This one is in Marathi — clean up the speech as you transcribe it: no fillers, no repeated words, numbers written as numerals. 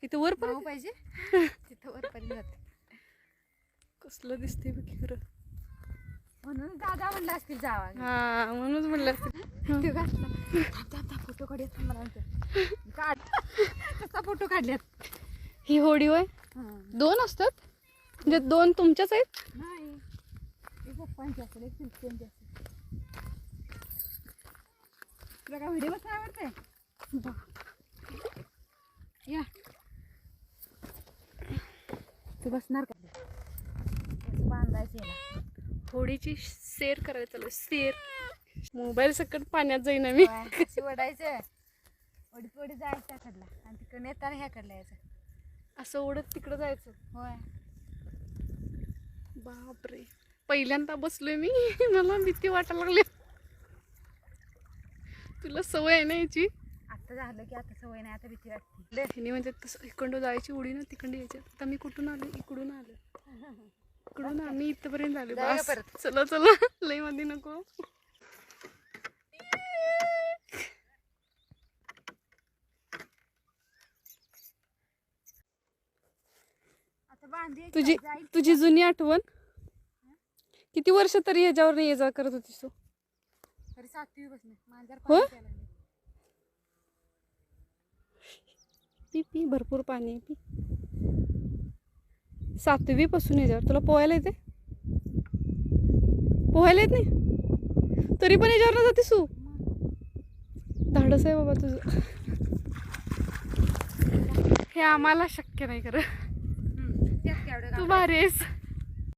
इथं वर नाव पण पाहिजे तिथं वरपर्यंत जाते. कसलं दिसते बघ खरं. म्हणून दादा म्हणलं असतील जावा. हा म्हणूनच म्हणलं असतं. ते घातलं. थांब थांब थांब फोटो काढूयात मला म्हणते. काढ कसा फोटो काढल्यात. ही होडी होय. दोन असतात म्हणजे दोन तुमच्याच आहेत. नाही एक पप्पांची असेल एक सिल्कियांची असेल. तुला काय व्हिडिओ बघायला आवडते. या तू बसणार का त्याचं बांधायचं याला. होडीची सेर करायला चालू सेर. मोबाईल सकट पाण्यात जाईना मी. अशी ओढायचं ओढीत ओढीत जायचं त्याकडला आणि तिकडे येताना ह्याकडला यायचं. असं ओढत तिकडं जायचं. होय बापरे पहिल्यांदा बसलोय मी. मला भीती वाटायला लागली. तुला सवय आहे ना याची. आता झालं की आता सवय नाही आता भीती वाटते. हिने म्हणजे तसं इकडं जायची उडी ना तिकडे यायची. आता मी कुठून आलो इकडून आलो इकडून आम्ही इथपर्यंत आलो. जाऊया बस परत. चला चला लय मध्ये नको. आता बांधी तुझी तुझी जुनी आठवण किती वर्ष तरी ह्याच्यावर ये जा करत होतीस तू. तरी 7वी बसणे माझ्या हो? पाणी प्यायला लागले. पी पी भरपूर पाणी आहे, पी. 7वी पासून ह्याच्यावर तुला पोहायला येते. पोहायला येत नाही तरी पण ह्याच्यावर ना जातेस तू. धाडस आहे बाबा तुझं. हे आम्हाला शक्य नाही खरं. त्यात केवढं तू भारी आहेस.